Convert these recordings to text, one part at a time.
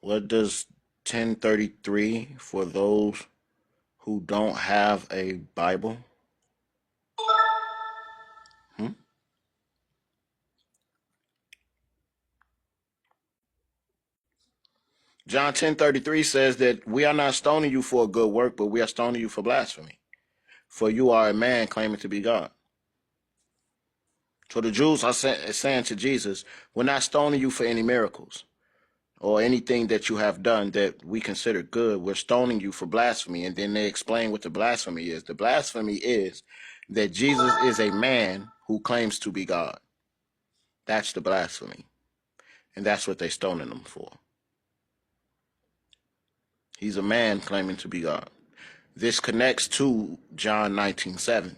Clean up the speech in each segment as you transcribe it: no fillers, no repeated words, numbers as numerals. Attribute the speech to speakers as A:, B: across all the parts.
A: What does 1033 for those who don't have a Bible? Hmm? John 10:33 says that we are not stoning you for a good work, but we are stoning you for blasphemy. For you are a man claiming to be God. So the Jews are saying to Jesus, we're not stoning you for any miracles or anything that you have done that we consider good. We're stoning you for blasphemy. And then they explain what the blasphemy is. The blasphemy is that Jesus is a man who claims to be God. That's the blasphemy. And that's what they're stoning him for. He's a man claiming to be God. This connects to John 19:7,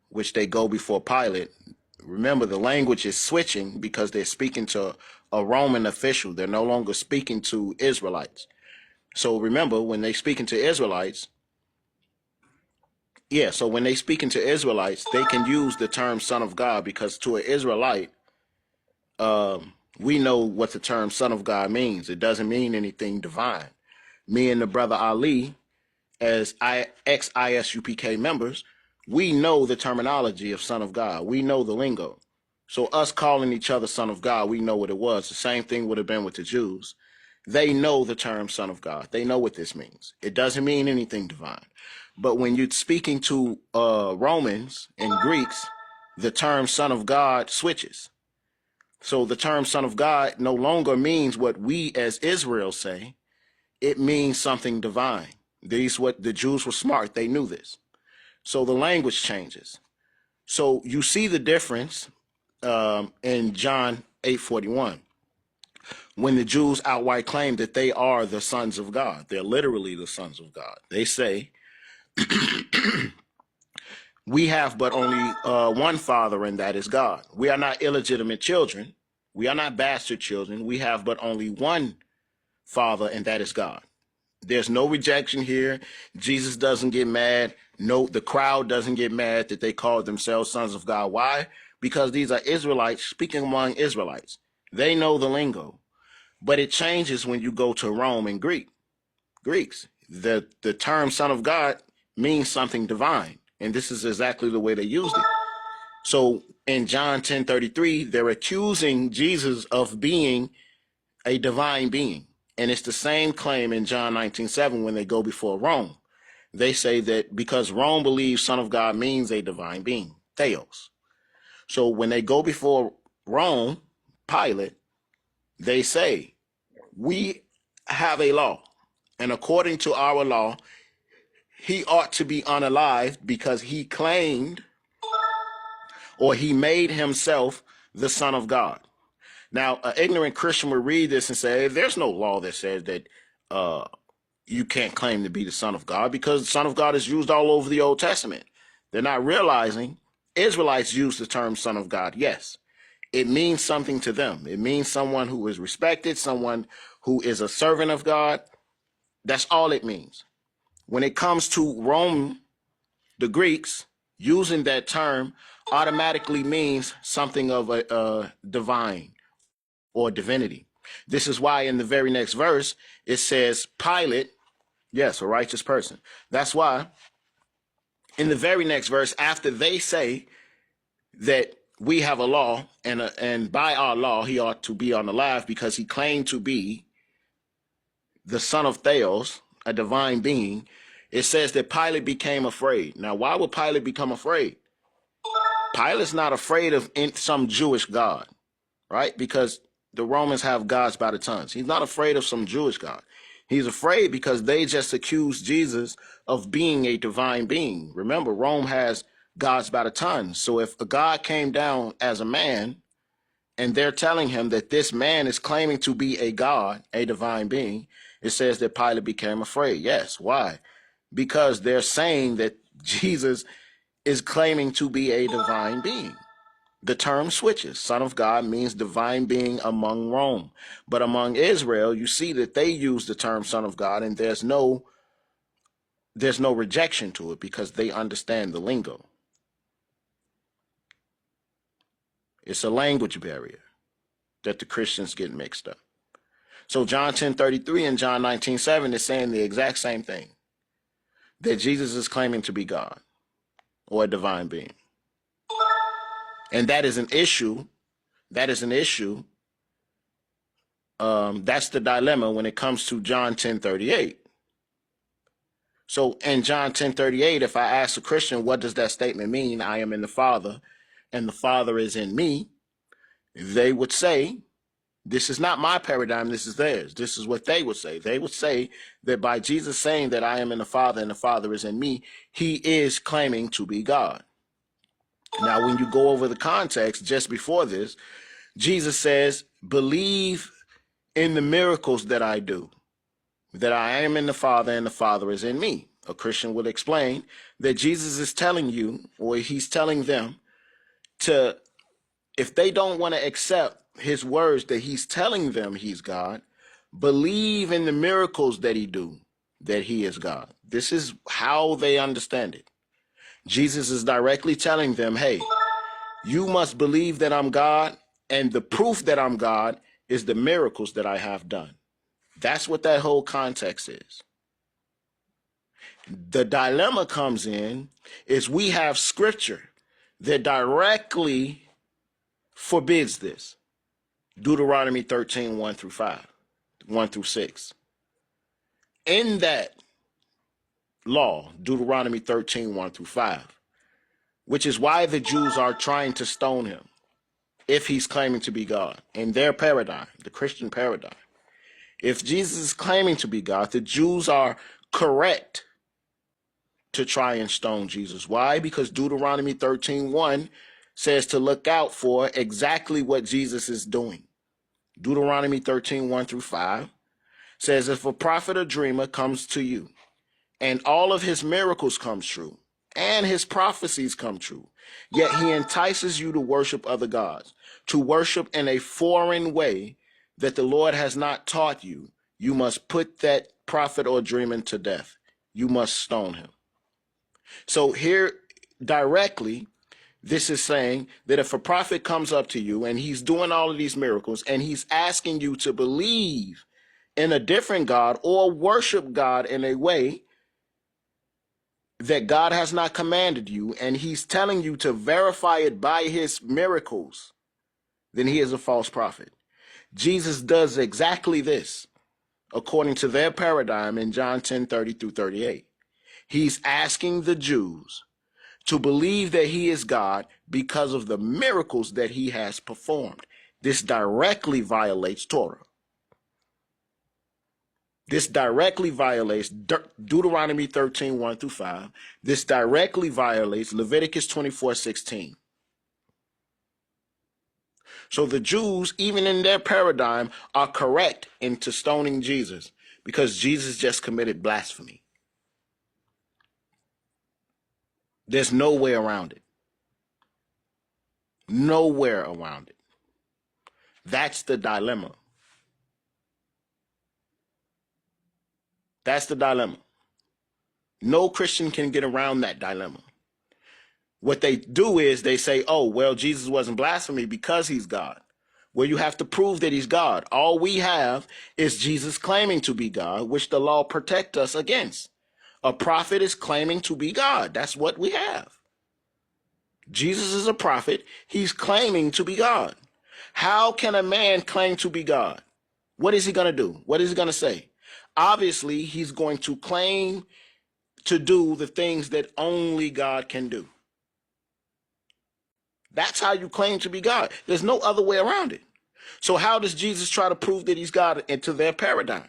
A: which they go before Pilate. Remember, the language is switching because they're speaking to a Roman official. They're no longer speaking to Israelites. So remember, when they speaking to Israelites, so when they speaking to Israelites, they can use the term Son of God because to an Israelite, we know what the term Son of God means. It doesn't mean anything divine. Me and the brother Ali, as ex-ISUPK members, we know the terminology of Son of God. We know the lingo. So us calling each other Son of God, we know what it was. The same thing would have been with the Jews. They know the term Son of God. They know what this means. It doesn't mean anything divine. But when you're speaking to Romans and Greeks, the term Son of God switches. So the term Son of God no longer means what we as Israel say. It means something divine. What the Jews were smart. They knew this. So the language changes. So you see the difference in John 8:41 when the Jews outright claim that they are the sons of God. They're literally the sons of God. They say, we have but only one father, and that is God. We are not illegitimate children. We are not bastard children. We have but only one father, and that is God. There's no rejection here. Jesus doesn't get mad. No, the crowd doesn't get mad that they call themselves sons of God. Why? Because these are Israelites speaking among Israelites. They know the lingo. But it changes when you go to Rome and Greeks. The term son of God means something divine. And this is exactly the way they used it. So in John 10:33, they're accusing Jesus of being a divine being. And it's the same claim in John 19:7 when they go before Rome. They say that because Rome believes Son of God means a divine being, theos. So when they go before Rome, Pilate, they say, we have a law. And according to our law, he ought to be unalived because he claimed or he made himself the Son of God. Now, an ignorant Christian would read this and say, there's no law that says that you can't claim to be the Son of God because the Son of God is used all over the Old Testament. They're not realizing Israelites use the term Son of God. Yes, it means something to them. It means someone who is respected, someone who is a servant of God. That's all it means. When it comes to Rome, the Greeks, using that term automatically means something of a divine or divinity. This is why in the very next verse, it says Pilate, yes, a righteous person. That's why in the very next verse, after they say that we have a law and by our law, he ought to be unalive because he claimed to be the son of Theos, a divine being, it says that Pilate became afraid. Now, why would Pilate become afraid? Pilate's not afraid of some Jewish god, right? Because the Romans have gods by the tons. He's not afraid of some Jewish god. He's afraid because they just accused Jesus of being a divine being. Remember, Rome has gods by the tons. So if a god came down as a man and they're telling him that this man is claiming to be a god, a divine being, it says that Pilate became afraid. Yes. Why? Because they're saying that Jesus is claiming to be a divine being. The term switches. Son of God means divine being among Rome. But among Israel, you see that they use the term son of God, and there's no rejection to it because they understand the lingo. It's a language barrier that the Christians get mixed up. So John 10:33 and John 19:7 is saying the exact same thing, that Jesus is claiming to be God or a divine being. And that is an issue. That is an issue. That's the dilemma when it comes to John 10:38. So in John 10:38, if I ask a Christian, what does that statement mean? I am in the Father and the Father is in me. They would say, this is not my paradigm, this is theirs. This is what they would say. They would say that by Jesus saying that I am in the Father and the Father is in me, he is claiming to be God. Now, when you go over the context just before this, Jesus says, believe in the miracles that I do, that I am in the Father and the Father is in me. A Christian would explain that Jesus is telling you, or he's telling them to, if they don't want to accept his words that he's telling them he's God, believe in the miracles that he do, that he is God. This is how they understand it. Jesus is directly telling them, hey, you must believe that I'm God, and the proof that I'm God is the miracles that I have done. That's what that whole context is. The dilemma comes in is we have scripture that directly forbids this. Deuteronomy 13, 1 through 5, 1 through 6. In that law, Deuteronomy 13, 1 through 5, which is why the Jews are trying to stone him if he's claiming to be God. In their paradigm, the Christian paradigm, if Jesus is claiming to be God, the Jews are correct to try and stone Jesus. Why? Because Deuteronomy 13, 1 says to look out for exactly what Jesus is doing. Deuteronomy 13, 1 through 5 says, if a prophet or dreamer comes to you and all of his miracles come true and his prophecies come true, yet he entices you to worship other gods, to worship in a foreign way that the Lord has not taught you, you must put that prophet or dreamer to death. You must stone him. So here directly, this is saying that if a prophet comes up to you and he's doing all of these miracles and he's asking you to believe in a different God or worship God in a way that God has not commanded you, and he's telling you to verify it by his miracles, then he is a false prophet. Jesus does exactly this according to their paradigm in John 10:30 through 38. He's asking the Jews to believe that he is God because of the miracles that he has performed. This directly violates Torah. This directly violates Deuteronomy 13, 1 through 5. This directly violates Leviticus 24, 16. So the Jews, even in their paradigm, are correct into stoning Jesus because Jesus just committed blasphemy. There's no way around it. Nowhere around it. That's the dilemma. That's the dilemma. No Christian can get around that dilemma. What they do is they say, oh, well, Jesus wasn't blasphemy because he's God. Well, you have to prove that he's God. All we have is Jesus claiming to be God, which the law protects us against. A prophet is claiming to be God. That's what we have. Jesus is a prophet. He's claiming to be God. How can a man claim to be God? What is he going to do? What is he going to say? Obviously, he's going to claim to do the things that only God can do. That's how you claim to be God. There's no other way around it. So how does Jesus try to prove that he's God into their paradigm?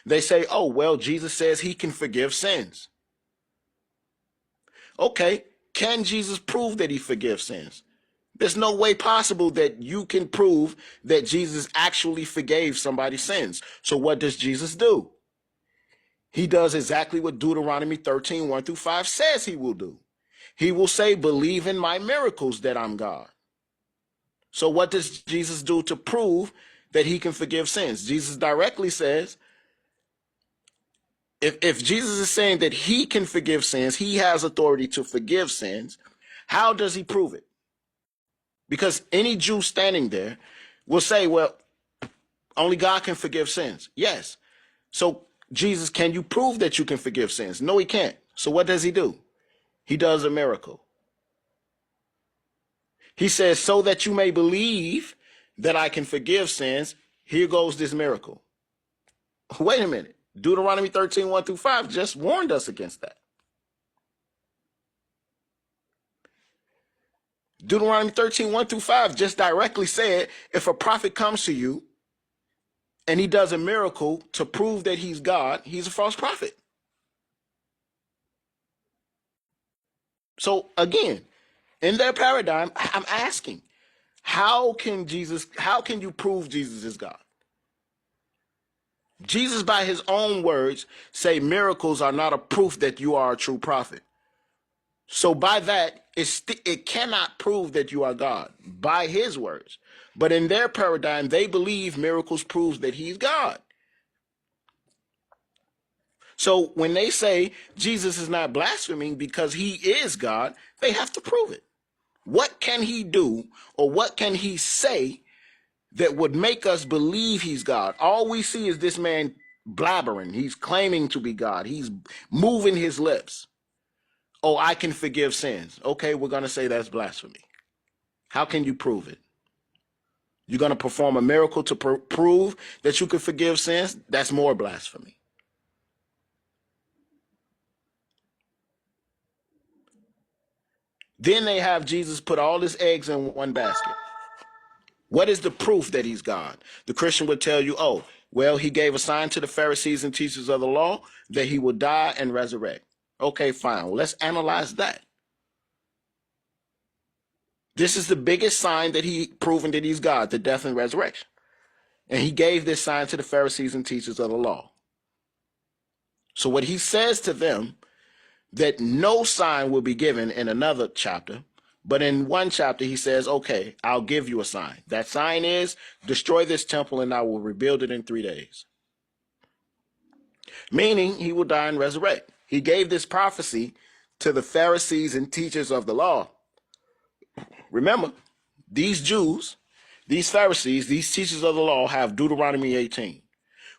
A: They say, oh, well, Jesus says he can forgive sins. Okay, can Jesus prove that he forgives sins? There's no way possible that you can prove that Jesus actually forgave somebody's sins. So what does Jesus do? He does exactly what Deuteronomy 13, 1 through 5 says he will do. He will say, believe in my miracles that I'm God. So what does Jesus do to prove that he can forgive sins? Jesus directly says, if Jesus is saying that he can forgive sins, he has authority to forgive sins, how does he prove it? Because any Jew standing there will say, well, Only God can forgive sins. Yes. So Jesus, can you prove that you can forgive sins? No, he can't. So what does he do? He does a miracle. He says, so that you may believe that I can forgive sins, here goes this miracle. Wait a minute. Deuteronomy 13, 1 through 5 just warned us against that. Deuteronomy 13, 1 through 5 just directly said, if a prophet comes to you and he does a miracle to prove that he's God, he's a false prophet. So again, in their paradigm, I'm asking, how can you prove Jesus is God? Jesus, by his own words, say miracles are not a proof that you are a true prophet. So by that, it cannot prove that you are God by his words. But in their paradigm, they believe miracles proves that he's God. So when they say Jesus is not blaspheming because he is God, they have to prove it. What can he do or what can he say that would make us believe he's God? All we see is this man blabbering. He's claiming to be God. He's moving his lips. Oh, I can forgive sins. Okay, we're going to say that's blasphemy. How can you prove it? You're going to perform a miracle to prove that you can forgive sins? That's more blasphemy. Then they have Jesus put all his eggs in one basket. What is the proof that he's God? The Christian would tell you, oh, well, he gave a sign to the Pharisees and teachers of the law that he would die and resurrect. Okay, fine. Well, let's analyze that. This is the biggest sign that he proven that he's God, the death and resurrection. And he gave this sign to the Pharisees and teachers of the law. So what he says to them, that no sign will be given in another chapter, but in one chapter he says, okay, I'll give you a sign. That sign is, destroy this temple and I will rebuild it in 3 days. Meaning he will die and resurrect. He gave this prophecy to the Pharisees and teachers of the law. Remember, these Jews, these Pharisees, these teachers of the law have Deuteronomy 18,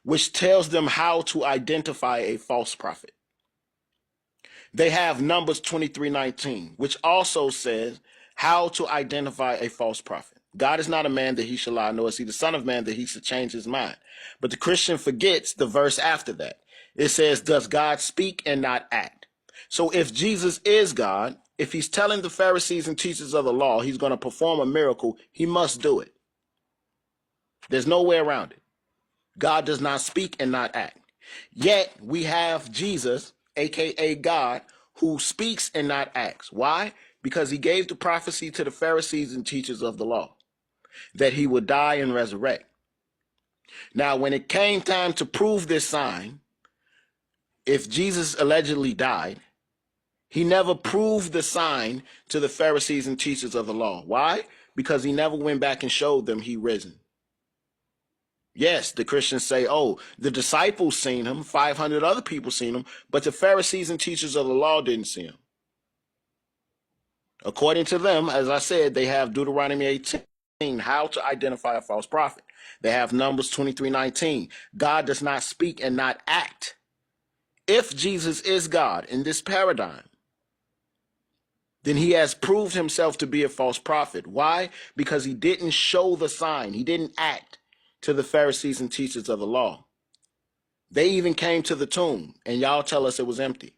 A: which tells them how to identify a false prophet. They have Numbers 23:19, which also says how to identify a false prophet. God is not a man that he shall lie, nor is he the son of man that he should change his mind. But the Christian forgets the verse after that. It says, does God speak and not act? So if Jesus is God, if he's telling the Pharisees and teachers of the law he's going to perform a miracle, he must do it. There's no way around it. God does not speak and not act. Yet we have Jesus, aka God, who speaks and not acts. Why? Because he gave the prophecy to the Pharisees and teachers of the law that he would die and resurrect. Now, when it came time to prove this sign, if Jesus allegedly died, he never proved the sign to the Pharisees and teachers of the law. Why? Because he never went back and showed them he risen. Yes, the Christians say, oh, the disciples seen him, 500 other people seen him, but the Pharisees and teachers of the law didn't see him. According to them, as I said, they have Deuteronomy 18, how to identify a false prophet. They have Numbers 23:19. God does not speak and not act. If Jesus is God in this paradigm, then he has proved himself to be a false prophet. Why? Because he didn't show the sign. He didn't act to the Pharisees and teachers of the law. They even came to the tomb, and y'all tell us it was empty.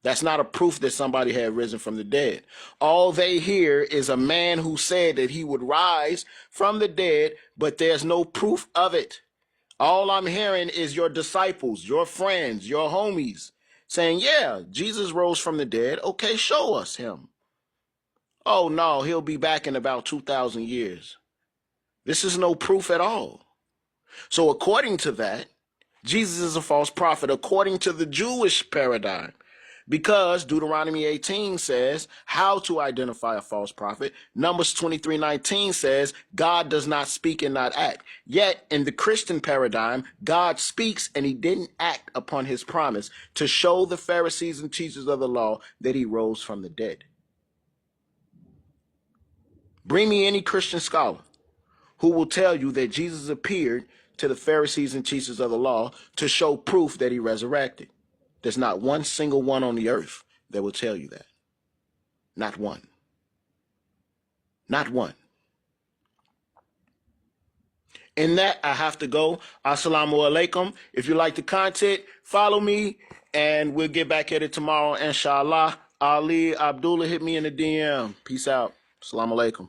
A: That's not a proof that somebody had risen from the dead. All they hear is a man who said that he would rise from the dead, but there's no proof of it. All I'm hearing is your disciples, your friends, your homies saying, yeah, Jesus rose from the dead. Okay, show us him. Oh, no, he'll be back in about 2,000 years. This is no proof at all. So according to that, Jesus is a false prophet according to the Jewish paradigm, because Deuteronomy 18 says how to identify a false prophet. Numbers 23:19 says God does not speak and not act. Yet in the Christian paradigm, God speaks and he didn't act upon his promise to show the Pharisees and teachers of the law that he rose from the dead. Bring me any Christian scholar who will tell you that Jesus appeared to the Pharisees and teachers of the law to show proof that he resurrected. There's not one single one on the earth that will tell you that. Not one. Not one. In that, I have to go. Assalamu alaikum. If you like the content, follow me, and we'll get back at it tomorrow, inshallah. Ali Abdullah, hit me in the DM. Peace out. Assalamu alaikum.